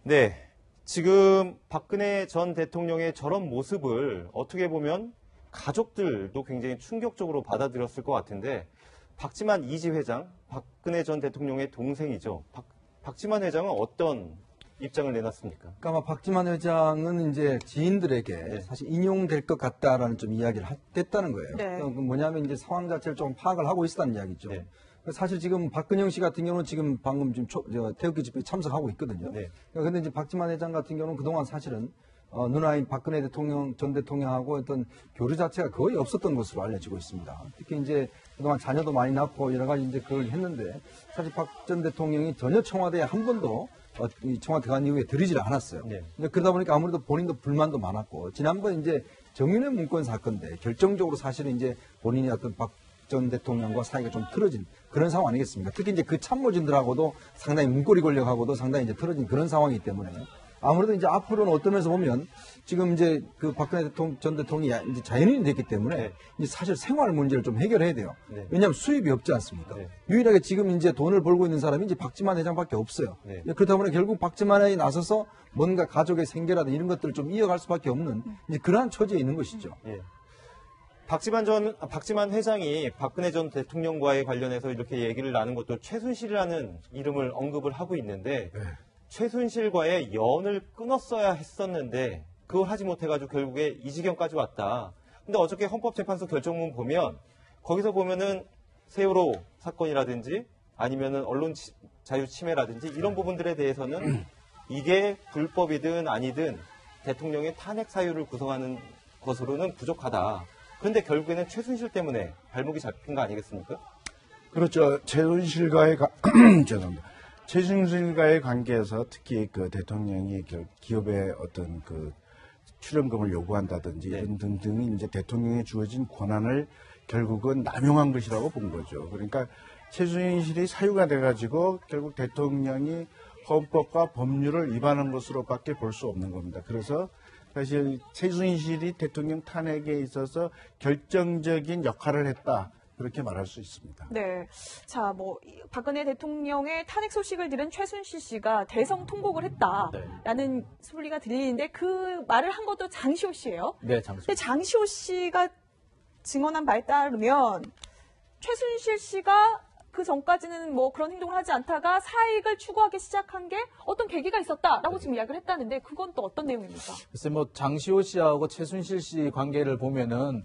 네, 지금 박근혜 전 대통령의 저런 모습을 어떻게 보면 가족들도 굉장히 충격적으로 받아들였을 것 같은데 박지만 이지 회장, 박근혜 전 대통령의 동생이죠. 박지만 회장은 어떤 입장을 내놨습니까? 그러니까 아마 박지만 회장은 이제 지인들에게 네. 사실 인용될 것 같다라는 좀 이야기를 했다는 거예요. 네. 그러니까 뭐냐면 이제 상황 자체를 좀 파악을 하고 있었다는 이야기죠. 네. 사실 지금 박근영 씨 같은 경우는 지금 방금 지금 태극기 집회에 참석하고 있거든요. 네. 그런데 이제 박지만 회장 같은 경우는 그동안 사실은 누나인 박근혜 전 대통령하고 어떤 교류 자체가 거의 없었던 것으로 알려지고 있습니다. 특히 이제 그동안 자녀도 많이 낳고 여러 가지 이제 그걸 했는데 사실 박 전 대통령이 전혀 청와대에 한 번도 이 청와대 간 이후에 들이질 않았어요. 네. 그러다 보니까 아무래도 본인도 불만도 많았고 지난번 이제 정윤회 문건 사건 때 결정적으로 사실은 이제 본인이 어떤 박 전 대통령과 사이가 좀 틀어진 그런 상황 아니겠습니까? 특히 이제 그 참모진들하고도 상당히 문고리 권력하고도 상당히 이제 틀어진 그런 상황이기 때문에 아무래도 이제 앞으로는 어떤 면에서 보면 지금 이제 그 박근혜 전 대통령이 이제 자연인이 됐기 때문에 네. 이제 사실 생활 문제를 좀 해결해야 돼요. 네. 왜냐하면 수입이 없지 않습니까? 네. 유일하게 지금 이제 돈을 벌고 있는 사람이 이제 박지만 회장밖에 없어요. 네. 그러다 보니 결국 박지만 회장이 나서서 뭔가 가족의 생계라든지 이런 것들을 좀 이어갈 수밖에 없는 이제 그러한 처지에 있는 것이죠. 예. 박지만 회장이 박근혜 전 대통령과의 관련해서 이렇게 얘기를 나눈 것도 최순실이라는 이름을 언급을 하고 있는데 네. 최순실과의 연을 끊었어야 했었는데 그걸 하지 못해가지고 결국에 이 지경까지 왔다. 근데 어저께 헌법재판소 결정문 보면 거기서 보면은 세월호 사건이라든지 아니면은 언론 자유 침해라든지 이런 부분들에 대해서는 이게 불법이든 아니든 대통령의 탄핵 사유를 구성하는 것으로는 부족하다. 그런데 결국에는 최순실 때문에 발목이 잡힌 거 아니겠습니까? 그렇죠. 죄송합니다. 최순실과의 관계에서 특히 그 대통령이 기업의 어떤 그 출연금을 요구한다든지 네. 이런 등등이 이제 대통령에 주어진 권한을 결국은 남용한 것이라고 본 거죠. 그러니까 최순실이 사유가 돼가지고 결국 대통령이 헌법과 법률을 위반한 것으로밖에 볼 수 없는 겁니다. 그래서 사실 최순실이 대통령 탄핵에 있어서 결정적인 역할을 했다. 그렇게 말할 수 있습니다. 네. 자, 박근혜 대통령의 탄핵 소식을 들은 최순실 씨가 대성 통곡을 했다라는 소리가 들리는데 그 말을 한 것도 장시호 씨예요. 네, 장시호. 근데 장시호 씨가 증언한 바에 따르면 최순실 씨가 그 전까지는 그런 행동을 하지 않다가 사익을 추구하기 시작한 게 어떤 계기가 있었다라고 지금 이야기를 했다는데 그건 또 어떤 내용입니까? 글쎄 장시호 씨하고 최순실 씨 관계를 보면은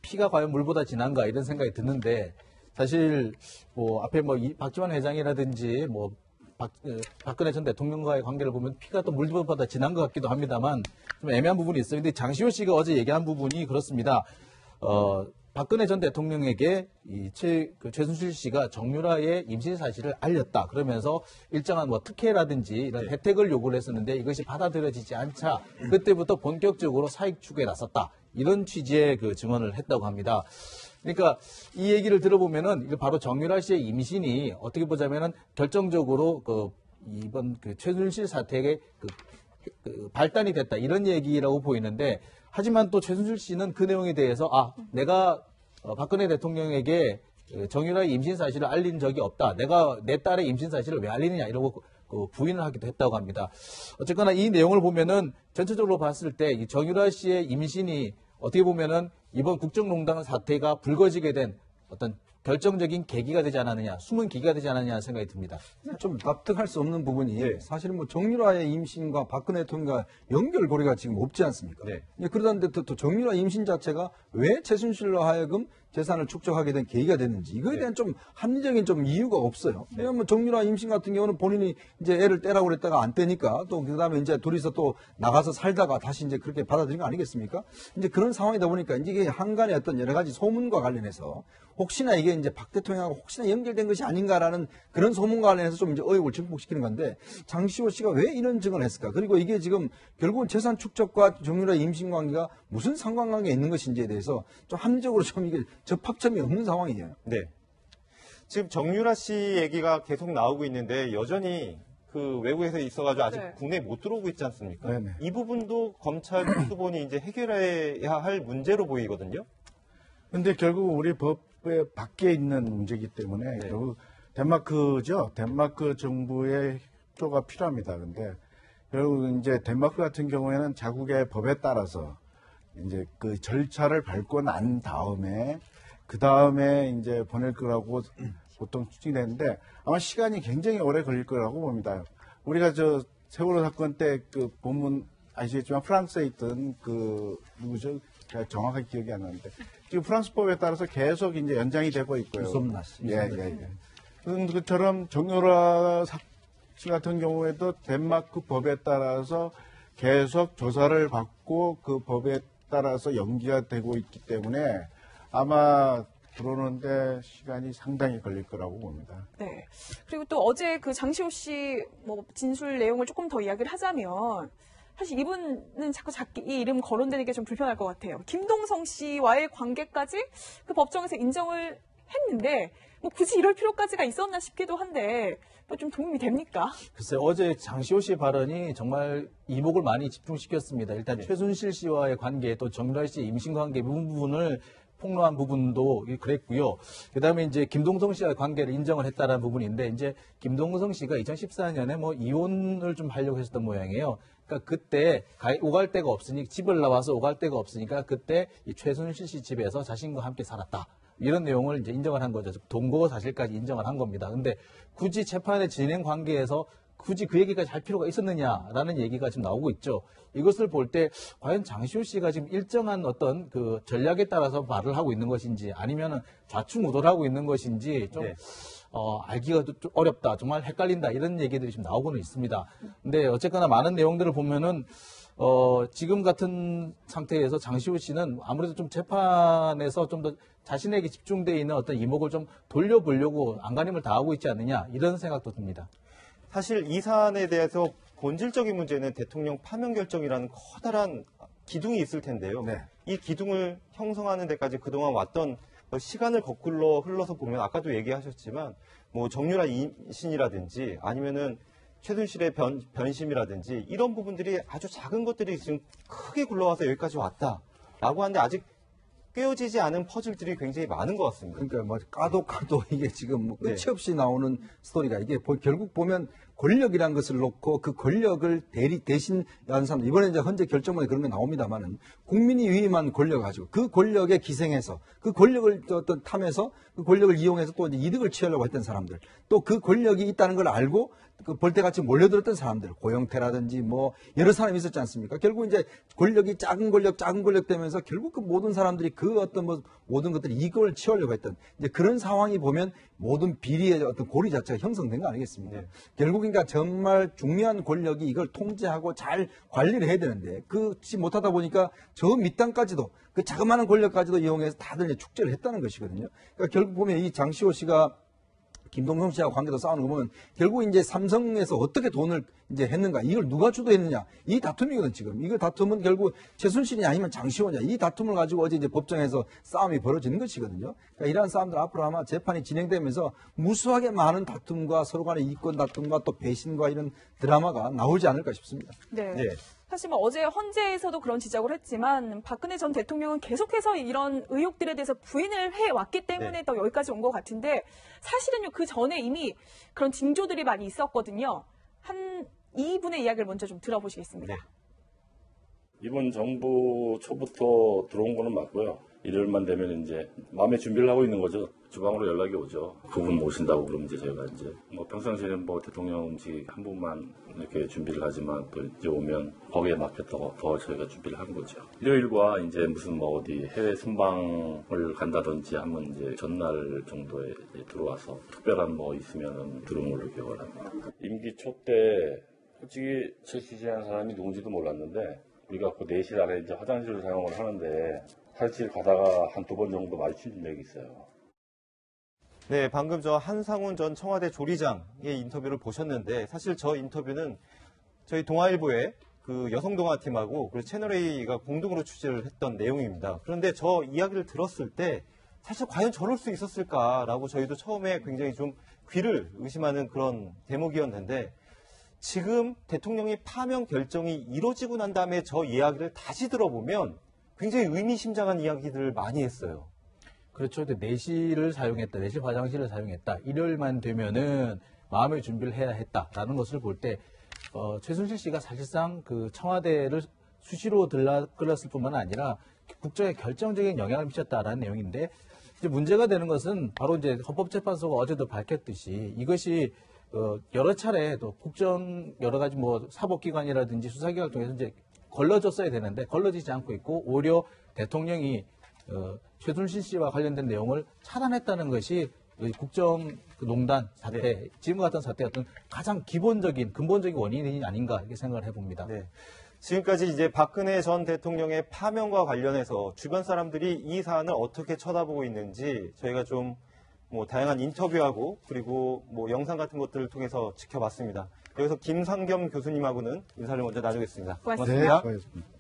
피가 과연 물보다 진한가 이런 생각이 드는데 사실 앞에 박지원 회장이라든지 박근혜 전 대통령과의 관계를 보면 피가 또 물보다 진한 것 같기도 합니다만 좀 애매한 부분이 있어요. 근데 장시호 씨가 어제 얘기한 부분이 그렇습니다. 박근혜 전 대통령에게 최순실 씨가 정유라의 임신 사실을 알렸다. 그러면서 일정한 특혜라든지 이런 혜택을 요구를 했었는데 이것이 받아들여지지 않자 그때부터 본격적으로 사익 추구에 나섰다. 이런 취지의 그 증언을 했다고 합니다. 그러니까 이 얘기를 들어보면은 이거 바로 정유라 씨의 임신이 어떻게 보자면은 결정적으로 이번 최순실 사태의 발단이 됐다. 이런 얘기라고 보이는데 하지만 또 최순실 씨는 그 내용에 대해서 내가 박근혜 대통령에게 정유라의 임신 사실을 알린 적이 없다. 내가 내 딸의 임신 사실을 왜 알리느냐 이러고 부인을 하기도 했다고 합니다. 어쨌거나 이 내용을 보면은 전체적으로 봤을 때 이 정유라 씨의 임신이 어떻게 보면은 이번 국정농단 사태가 불거지게 된 어떤 결정적인 계기가 되지 않았느냐, 숨은 계기가 되지 않았느냐 생각이 듭니다. 좀 납득할 수 없는 부분이 사실은 정유라의 임신과 박근혜 대통령과 연결고리가 지금 없지 않습니까? 네. 그러다는데 또 정유라 임신 자체가 왜 최순실로 하여금 재산을 축적하게 된 계기가 됐는지 이거에 대한 좀 합리적인 좀 이유가 없어요. 왜냐하면 정유라 임신 같은 경우는 본인이 이제 애를 떼라고 그랬다가 안 떼니까 또 그다음에 이제 둘이서 또 나가서 살다가 다시 이제 그렇게 받아들인 거 아니겠습니까? 이제 그런 상황이다 보니까 이게 한간의 어떤 여러 가지 소문과 관련해서 혹시나 이게 이제 박 대통령하고 혹시나 연결된 것이 아닌가라는 그런 소문과 관련해서 좀 이제 의혹을 증폭시키는 건데 장시호 씨가 왜 이런 증언을 했을까? 그리고 이게 지금 결국은 재산 축적과 정유라의 임신 관계가 무슨 상관관계가 있는 것인지에 대해서 좀 합리적으로 좀 이게 접합점이 없는 상황이에요. 네. 지금 정유라 씨 얘기가 계속 나오고 있는데 여전히 그 외국에서 있어가지고 아직 국내에 못 들어오고 있지 않습니까? 네네. 이 부분도 검찰 수본이 이제 해결해야 할 문제로 보이거든요. 근데 결국 우리 법의 밖에 있는 문제이기 때문에 결국 덴마크 정부의 협조가 필요합니다. 근데 그리고 이제 덴마크 같은 경우에는 자국의 법에 따라서 이제 그 절차를 밟고 난 다음에 그 다음에 이제 보낼 거라고 보통 추진되는데 아마 시간이 굉장히 오래 걸릴 거라고 봅니다. 우리가 저 세월호 사건 때 그 본문 아시겠지만 프랑스에 있던 그 누구죠? 제가 정확하게 기억이 안 나는데 지금 프랑스법에 따라서 계속 이제 연장이 되고 있고요. 유섬나 씨. 예. 그처럼 정유라 씨 같은 경우에도 덴마크 법에 따라서 계속 조사를 받고 그 법에 따라서 연기가 되고 있기 때문에 아마 들어오는데 시간이 상당히 걸릴 거라고 봅니다. 네. 그리고 또 어제 그 장시호 씨 뭐 진술 내용을 조금 더 이야기를 하자면 사실 이분은 자꾸 이 이름 거론되는 게 좀 불편할 것 같아요. 김동성 씨와의 관계까지 그 법정에서 인정을 했는데 뭐 굳이 이럴 필요까지가 있었나 싶기도 한데 뭐 좀 도움이 됩니까? 글쎄 어제 장시호 씨 발언이 정말 이목을 많이 집중시켰습니다. 일단 최순실 씨와의 관계 또 정유라 씨의 임신 관계 부분을 폭로한 부분도 그랬고요. 그다음에 이제 김동성 씨와의 관계를 인정을 했다라는 부분인데 이제 김동성 씨가 2014년에 뭐 이혼을 좀 하려고 했었던 모양이에요. 그러니까 그때 오갈 데가 없으니 집을 나와서 오갈 데가 없으니까 그때 이 최순실 씨 집에서 자신과 함께 살았다. 이런 내용을 이제 인정을 한 거죠. 동거 사실까지 인정을 한 겁니다. 근데 굳이 재판의 진행 관계에서 굳이 그 얘기까지 할 필요가 있었느냐라는 얘기가 지금 나오고 있죠. 이것을 볼 때 과연 장시호 씨가 지금 일정한 어떤 그 전략에 따라서 말을 하고 있는 것인지 아니면은 좌충우돌 하고 있는 것인지 좀 알기가 좀 어렵다. 정말 헷갈린다. 이런 얘기들이 지금 나오고는 있습니다. 근데 어쨌거나 많은 내용들을 보면은 지금 같은 상태에서 장시호 씨는 아무래도 좀 재판에서 좀 더 자신에게 집중되어 있는 어떤 이목을 좀 돌려보려고 안간힘을 다하고 있지 않느냐 이런 생각도 듭니다. 사실 이 사안에 대해서 본질적인 문제는 대통령 파면 결정이라는 커다란 기둥이 있을 텐데요. 네. 이 기둥을 형성하는 데까지 그동안 왔던 시간을 거꾸로 흘러서 보면 아까도 얘기하셨지만 뭐 정유라 임신이라든지 아니면은 최순실의 변심이라든지 이런 부분들이 아주 작은 것들이 지금 크게 굴러와서 여기까지 왔다라고 하는데 아직 꿰어지지 않은 퍼즐들이 굉장히 많은 것 같습니다. 그러니까 뭐 까도 이게 지금 뭐 끝이 네. 없이 나오는 스토리가 이게 결국 보면 권력이라는 것을 놓고 그 권력을 대신 한 사람 이번에 이제 헌재 결정문에 그런 게 나옵니다만은 국민이 위임한 권력 가지고 그 권력에 기생해서 그 권력을 어떤 탐해서 그 권력을 이용해서 또 이제 이득을 취하려고 했던 사람들 또 그 권력이 있다는 걸 알고 그 벌떼같이 몰려들었던 사람들 고영태라든지 뭐 여러 사람이 있었지 않습니까? 결국 이제 권력이 작은 권력 되면서 결국 그 모든 사람들이 그 어떤 뭐 모든 것들이 이걸 취하려고 했던 이제 그런 상황이 보면 모든 비리의 어떤 고리 자체가 형성된 거 아니겠습니까? 네. 결국 그러니까 정말 중요한 권력이 이걸 통제하고 잘 관리를 해야 되는데 그렇지 못하다 보니까 저 밑단까지도 그 자그마한 권력까지도 이용해서 다들 이제 축제를 했다는 것이거든요. 그러니까 결국 보면 이 장시호 씨가 김동성 씨하고 관계도 싸우는 거 보면 결국 이제 삼성에서 어떻게 돈을 이제 했는가 이걸 누가 주도했느냐 이 다툼이거든 지금 이거 다툼은 결국 최순실이 아니면 장시호냐 이 다툼을 가지고 어제 이제 법정에서 싸움이 벌어지는 것이거든요. 그러니까 이러한 싸움들 앞으로 아마 재판이 진행되면서 무수하게 많은 다툼과 서로 간의 이권 다툼과 또 배신과 이런 드라마가 나오지 않을까 싶습니다. 네. 네. 사실 뭐 어제 헌재에서도 그런 지적을 했지만 박근혜 전 대통령은 계속해서 이런 의혹들에 대해서 부인을 해왔기 때문에 더 여기까지 온 것 같은데 사실은요 그 전에 이미 그런 징조들이 많이 있었거든요. 한 이분의 이야기를 먼저 좀 들어보시겠습니다. 네. 이번 정부 초부터 들어온 거는 맞고요. 일요일만 되면 이제 마음의 준비를 하고 있는 거죠. 주방으로 연락이 오죠. 그분 모신다고 그러면 이제 저희가 이제 뭐 평상시에는 뭐 대통령 음식 한 분만 이렇게 준비를 하지만 또 이제 오면 거기에 맞겠다고 더 저희가 준비를 한 거죠. 일요일과 이제 무슨 뭐 어디 해외 순방을 간다든지 하면 이제 전날 정도에 이제 들어와서 특별한 뭐 있으면은 들어온 걸로 기억을 합니다. 임기 초 때 솔직히 최씨지한 사람이 누군지도 몰랐는데 우리가 그 4실 안에 이제 화장실을 사용을 하는데 사실 가다가 한두 번 정도 마주친 적이 있어요. 네, 방금 저 한상훈 전 청와대 조리장의 인터뷰를 보셨는데 사실 저 인터뷰는 저희 동아일보의 그 여성동아팀하고 그리고 채널A가 공동으로 취재를 했던 내용입니다. 그런데 저 이야기를 들었을 때 사실 과연 저럴 수 있었을까라고 저희도 처음에 굉장히 좀 귀를 의심하는 그런 대목이었는데 지금 대통령이 파면 결정이 이루어지고 난 다음에 저 이야기를 다시 들어보면 굉장히 의미심장한 이야기들을 많이 했어요. 그렇죠. 내실을 사용했다. 내실 화장실을 사용했다. 일요일만 되면은 마음의 준비를 해야 했다라는 것을 볼 때 최순실 씨가 사실상 그 청와대를 수시로 들락거렸을 뿐만 아니라 국정에 결정적인 영향을 미쳤다라는 내용인데 이제 문제가 되는 것은 바로 이제 헌법재판소가 어제도 밝혔듯이 이것이 여러 차례 또 국정 여러 가지 뭐 사법기관이라든지 수사기관을 통해서 이제 걸러졌어야 되는데 걸러지지 않고 있고 오히려 대통령이 최순실 씨와 관련된 내용을 차단했다는 것이 국정농단 사태, 지금과 같은 사태의 어떤 가장 기본적인 근본적인 원인이 아닌가 이렇게 생각을 해봅니다. 네. 지금까지 이제 박근혜 전 대통령의 파면과 관련해서 주변 사람들이 이 사안을 어떻게 쳐다보고 있는지 저희가 좀 뭐 다양한 인터뷰하고 그리고 뭐 영상 같은 것들을 통해서 지켜봤습니다. 여기서 김상겸 교수님하고는 인사를 먼저 나누겠습니다. 고맙습니다. 고맙습니다.